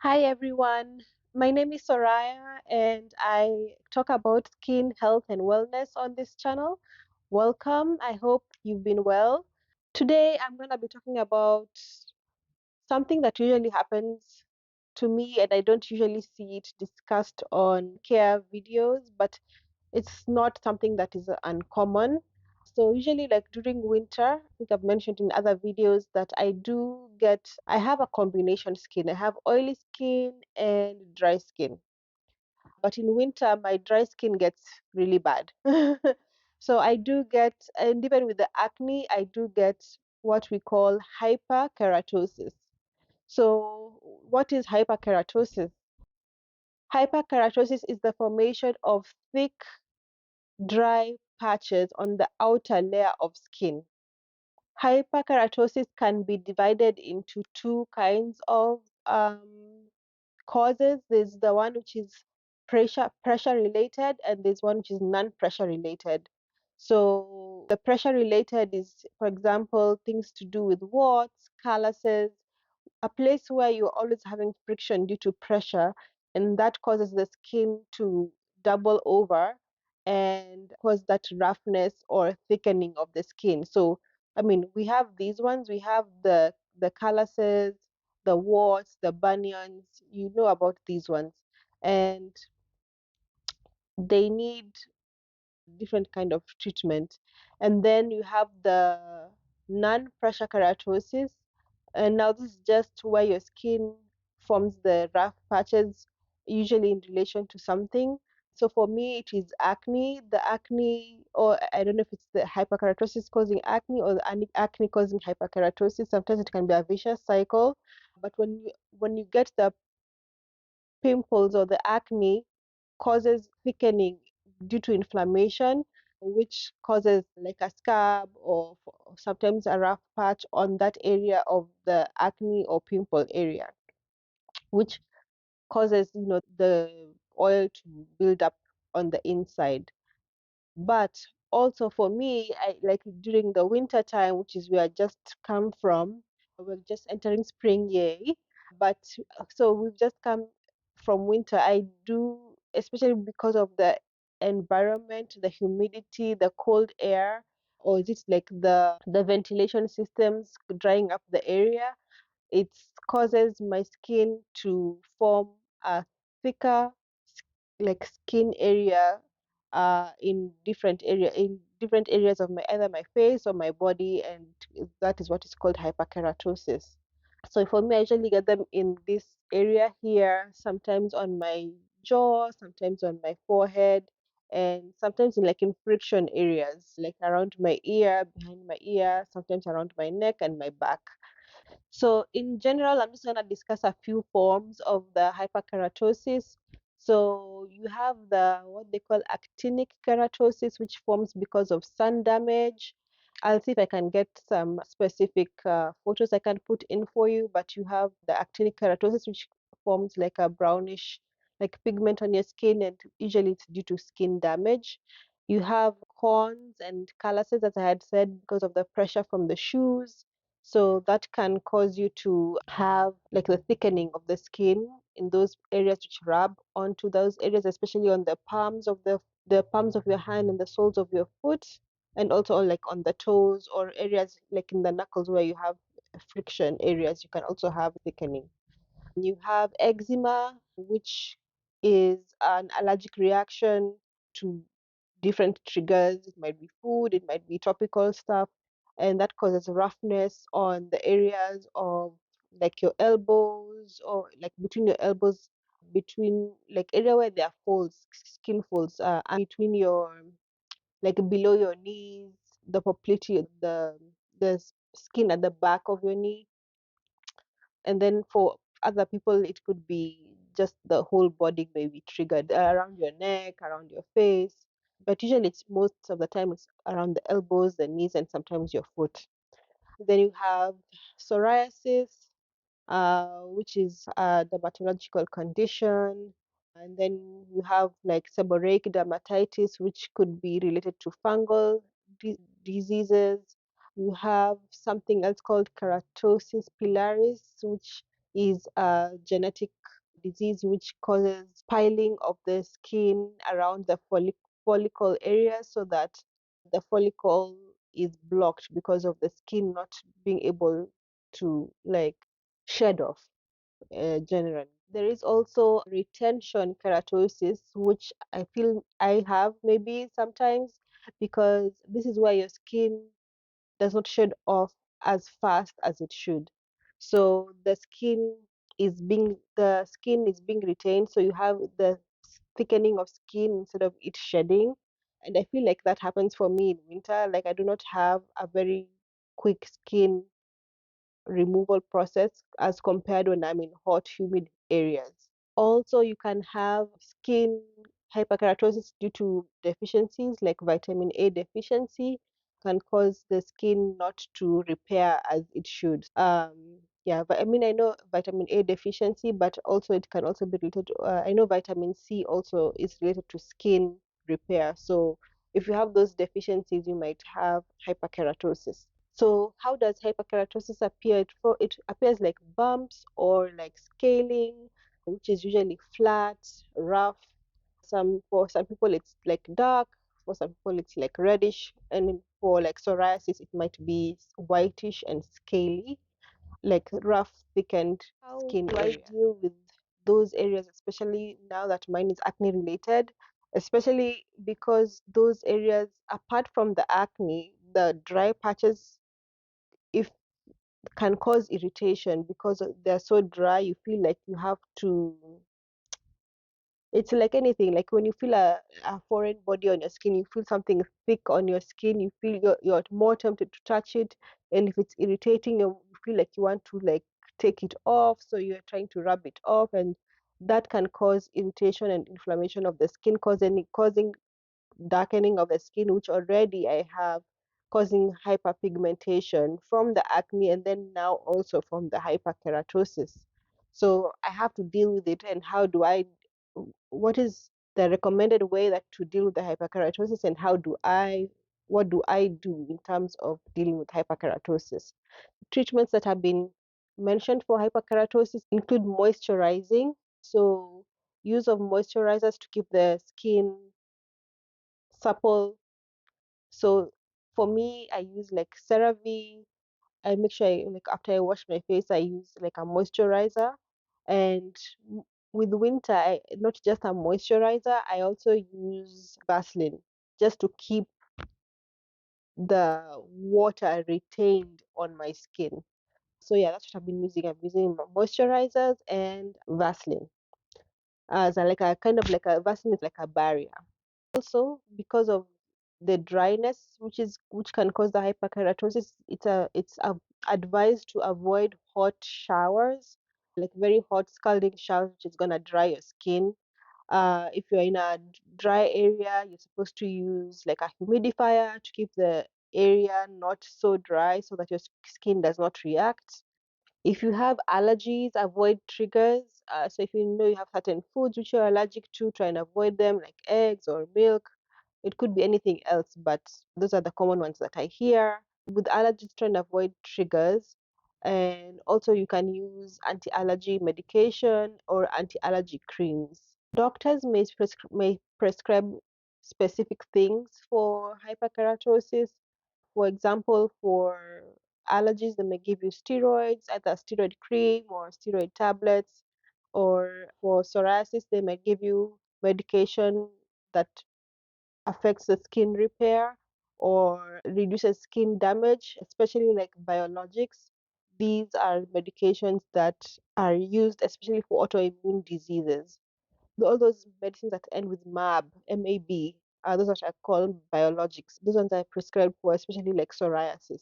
Hi everyone, my name is Soraya and I talk about skin health and wellness on this channel. Welcome, I hope you've been well. Today I'm going to be talking about something that usually happens to me and I don't usually see it discussed on care videos, but it's not something that is uncommon. So usually like during winter, I think I've mentioned in other videos that I have a combination skin. I have oily skin and dry skin. But in winter, my dry skin gets really bad. So I do get, and even with the acne, I do get what we call hyperkeratosis. So what is hyperkeratosis? Hyperkeratosis is the formation of thick dry patches on the outer layer of skin. Hyperkeratosis can be divided into two kinds of causes. There's the one which is pressure related, and there's one which is non-pressure related. So the pressure related is, for example, things to do with warts, calluses, a place where you're always having friction due to pressure, and that causes the skin to double over and cause that roughness or thickening of the skin. So, I mean, we have these ones, we have the calluses, the warts, the bunions, you know about these ones. And they need different kind of treatment. And then you have the non-pressure keratosis, and now this is just where your skin forms the rough patches, usually in relation to something. So for me, it is acne. The acne, or I don't know if it's the hyperkeratosis causing acne or the acne causing hyperkeratosis. Sometimes it can be a vicious cycle. But when you get the pimples or the acne, causes thickening due to inflammation, which causes like a scab or sometimes a rough patch on that area of the acne or pimple area, which causes the oil to build up on the inside. But also for me, I like during the winter time, which is we are just come from, we're just entering spring, yay. But so we've just come from winter. I do, especially because of the environment, the humidity, the cold air, or is it like the ventilation systems drying up the area? It causes my skin to form a thicker like skin area in different areas of my either my face or my body, and that is what is called hyperkeratosis. So for me, I usually get them in this area here, sometimes on my jaw, sometimes on my forehead, and sometimes in like in friction areas, like around my ear, behind my ear, sometimes around my neck and my back. So in general, I'm just going to discuss a few forms of the hyperkeratosis. So you have the what they call actinic keratosis, which forms because of sun damage. I'll see if I can get some specific photos I can put in for you, but you have the actinic keratosis, which forms like a brownish, like pigment on your skin, and usually it's due to skin damage. You have corns and calluses, as I had said, because of the pressure from the shoes. So that can cause you to have like the thickening of the skin in those areas which rub onto those areas, especially on the palms of the palms of your hand and the soles of your foot, and also on, like on the toes or areas like in the knuckles where you have friction areas, you can also have thickening. You have eczema, which is an allergic reaction to different triggers. It might be food, it might be topical stuff, and that causes roughness on the areas of like your elbows or like between your elbows, between like area where there are folds, skin folds, and between your like below your knees, the popliteal, the skin at the back of your knee, and then for other people it could be just the whole body may be triggered around your neck, around your face, but usually it's most of the time it's around the elbows, the knees, and sometimes your foot. Then you have psoriasis, which is a dermatological condition. And then you have like seborrheic dermatitis, which could be related to fungal diseases. You have something else called keratosis pilaris, which is a genetic disease which causes piling of the skin around the follicle area, so that the follicle is blocked because of the skin not being able to like shed off generally. There is also retention keratosis, which I feel I have maybe sometimes, because this is where your skin does not shed off as fast as it should. So the skin is being retained, so you have the thickening of skin instead of it shedding. And I feel like that happens for me in winter. Like I do not have a very quick skin removal process as compared when I'm in hot, humid areas. Also, you can have skin hyperkeratosis due to deficiencies like vitamin A deficiency can cause the skin not to repair as it should. Yeah, but I mean, I know vitamin A deficiency, but also it can also be related to, I know vitamin C also is related to skin repair. So if you have those deficiencies, you might have hyperkeratosis. So how does hyperkeratosis appear? It appears like bumps or like scaling, which is usually flat, rough. For some people it's like dark, for some people it's like reddish, and for like psoriasis it might be whitish and scaly, like rough, thickened skin area. How do I deal with those areas, especially now that mine is acne related? Especially because those areas, apart from the acne, the dry patches, if can cause irritation because they're so dry, you feel like you have to, it's like anything, like when you feel a foreign body on your skin, you feel something thick on your skin, you feel you're more tempted to touch it, and if it's irritating you feel like you want to like take it off, so you're trying to rub it off, and that can cause irritation and inflammation of the skin, causing darkening of the skin, which already I have, causing hyperpigmentation from the acne and then now also from the hyperkeratosis. So I have to deal with it. And what is the recommended way that to deal with the hyperkeratosis, and what do I do in terms of dealing with hyperkeratosis? Treatments that have been mentioned for hyperkeratosis include moisturizing. So use of moisturizers to keep the skin supple. So for me, I use like CeraVe. I make sure like after I wash my face, I use like a moisturizer. And with winter, not just a moisturizer, I also use Vaseline just to keep the water retained on my skin. So yeah, that's what I've been using. I'm using moisturizers and Vaseline as a, like a kind of like a Vaseline is like a barrier. Also, because of the dryness, which can cause the hyperkeratosis, it's advised to avoid hot showers, like very hot scalding showers, which is gonna dry your skin. If you're in a dry area, you're supposed to use like a humidifier to keep the area not so dry, so that your skin does not react. If you have allergies, avoid triggers. So if you know you have certain foods which you're allergic to, try and avoid them, like eggs or milk. It could be anything else, but those are the common ones that I hear. With allergies, try and avoid triggers. And also you can use anti-allergy medication or anti-allergy creams. Doctors may prescribe specific things for hyperkeratosis. For example, for allergies, they may give you steroids, either steroid cream or steroid tablets. Or for psoriasis, they may give you medication that affects the skin repair or reduces skin damage, especially like biologics. These are medications that are used especially for autoimmune diseases. All those medicines that end with MAB, those that are called biologics. Those ones are prescribed for especially like psoriasis.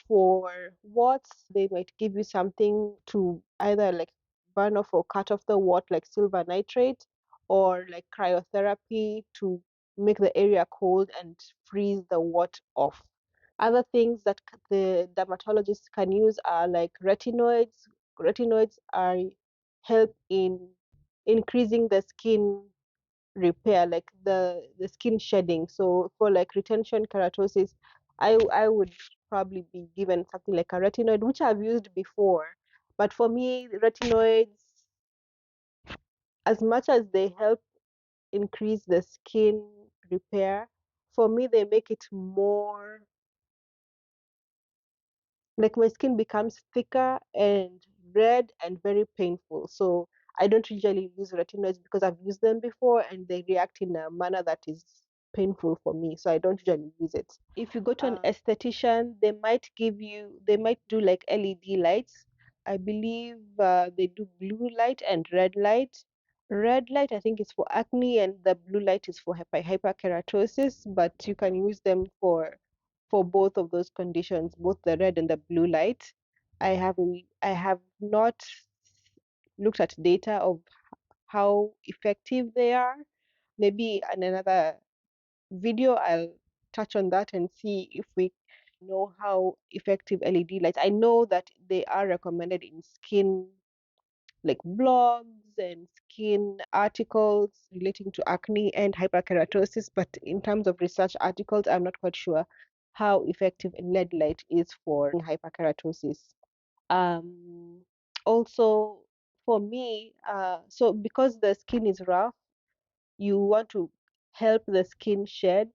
For warts, they might give you something to either like burn off or cut off the wart, like silver nitrate, or like cryotherapy to make the area cold and freeze the wart off. Other things that the dermatologists can use are like retinoids. Retinoids are help in increasing the skin repair, like the skin shedding. So for like retention keratosis, I would probably be given something like a retinoid, which I've used before, But for me, retinoids, as much as they help increase the skin repair, for me, they make it more like my skin becomes thicker and red and very painful. So I don't usually use retinoids because I've used them before and they react in a manner that is painful for me. So I don't usually use it. If you go to an esthetician, they might do like LED lights. I believe they do blue light and red light. Red light, I think, is for acne, and the blue light is for hyperkeratosis, but you can use them for both of those conditions, both the red and the blue light. I have not looked at data of how effective they are. Maybe in another video I'll touch on that and see if we know how effective LED lights. I know that they are recommended in skin like blogs and skin articles relating to acne and hyperkeratosis, but in terms of research articles, I'm not quite sure how effective LED light is for hyperkeratosis. Um, Also, for me, so because the skin is rough, you want to help the skin shed.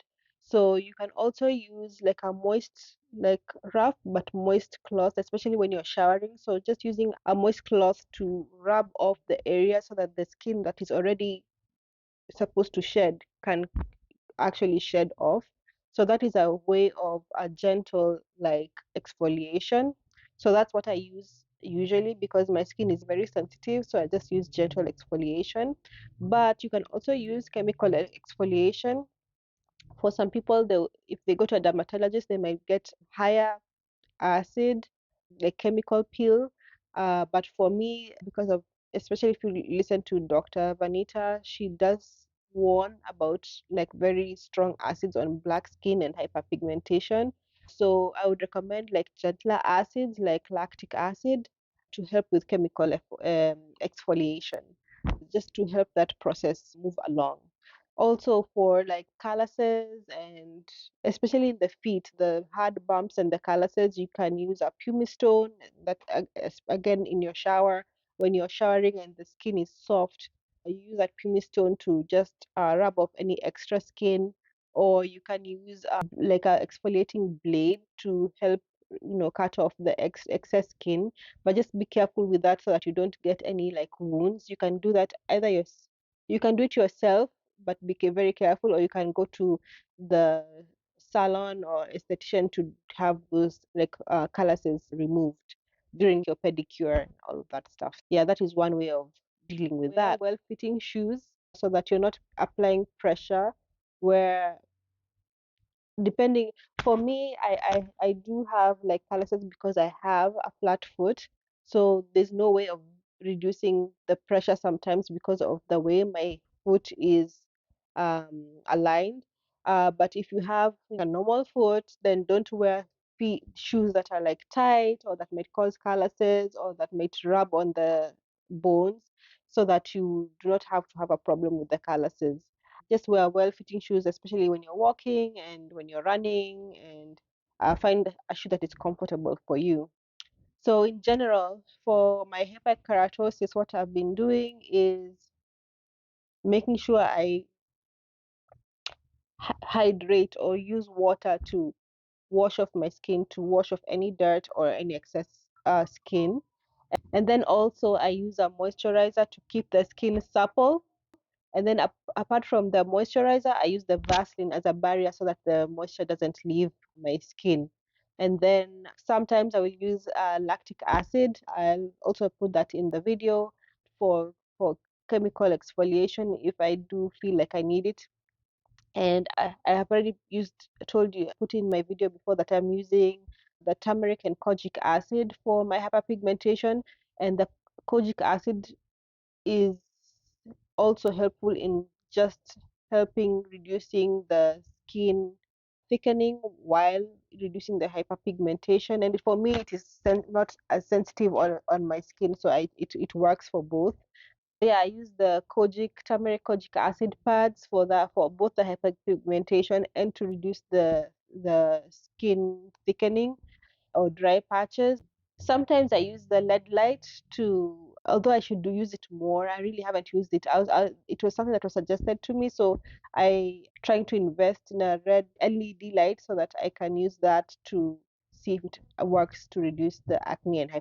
So you can also use like a moist, like rough but moist cloth, especially when you're showering. So just using a moist cloth to rub off the area so that the skin that is already supposed to shed can actually shed off. So that is a way of a gentle like exfoliation. So that's what I use usually because my skin is very sensitive. So I just use gentle exfoliation. But you can also use chemical exfoliation. For some people, if they go to a dermatologist, they might get higher acid, like chemical peel. But for me, because of especially if you listen to Dr. Vanita, she does warn about like very strong acids on black skin and hyperpigmentation. So I would recommend like gentler acids like lactic acid to help with chemical exfoliation, just to help that process move along. Also for like calluses and especially in the feet, the hard bumps and the calluses, you can use a pumice stone that again in your shower, when you're showering and the skin is soft, you use that pumice stone to just rub off any extra skin, or you can use like a exfoliating blade to help cut off the excess skin. But just be careful with that so that you don't get any like wounds. You can do that either you can do it yourself, but be very careful, or you can go to the salon or esthetician to have those like calluses removed during your pedicure and all of that stuff. Yeah, that is one way of dealing with that. Well-fitting shoes so that you're not applying pressure where depending for me I do have like calluses because I have a flat foot, so there's no way of reducing the pressure sometimes because of the way my foot is aligned. But if you have a normal foot, then don't wear shoes that are like tight or that might cause calluses or that might rub on the bones, so that you do not have to have a problem with the calluses. Just wear well-fitting shoes, especially when you're walking and when you're running, and find a shoe that is comfortable for you. So in general, for my hyperkeratosis, what I've been doing is making sure I hydrate or use water to wash off my skin, to wash off any dirt or any excess skin. And then also I use a moisturizer to keep the skin supple. And then apart from the moisturizer, I use the Vaseline as a barrier so that the moisture doesn't leave my skin. And then sometimes I will use lactic acid. I'll also put that in the video for chemical exfoliation if I do feel like I need it. And I have already told you, put in my video before that I'm using the turmeric and kojic acid for my hyperpigmentation. And the kojic acid is also helpful in just helping reducing the skin thickening while reducing the hyperpigmentation. And for me, it is not as sensitive on my skin, so it works for both. Yeah, I use the turmeric kojic acid pads for that, for both the hyperpigmentation and to reduce the skin thickening or dry patches. Sometimes I use the LED light to, although I should use it more, I really haven't used it. It was something that was suggested to me, so I trying to invest in a red LED light so that I can use that to see if it works to reduce the acne and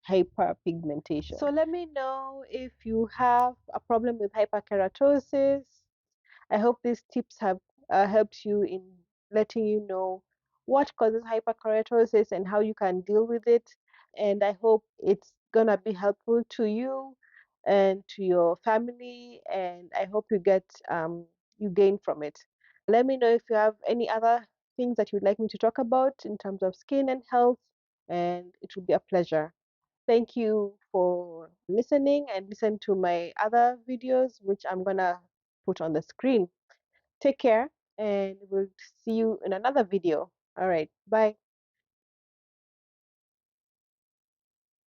hyperpigmentation. So let me know if you have a problem with hyperkeratosis. I hope these tips have helped you in letting you know what causes hyperkeratosis and how you can deal with it. And I hope it's gonna be helpful to you and to your family. And I hope you gain from it. Let me know if you have any other things that you'd like me to talk about in terms of skin and health, and it will be a pleasure. Thank you for listening, and listen to my other videos, which I'm gonna put on the screen. Take care, and we'll see you in another video. All right, bye.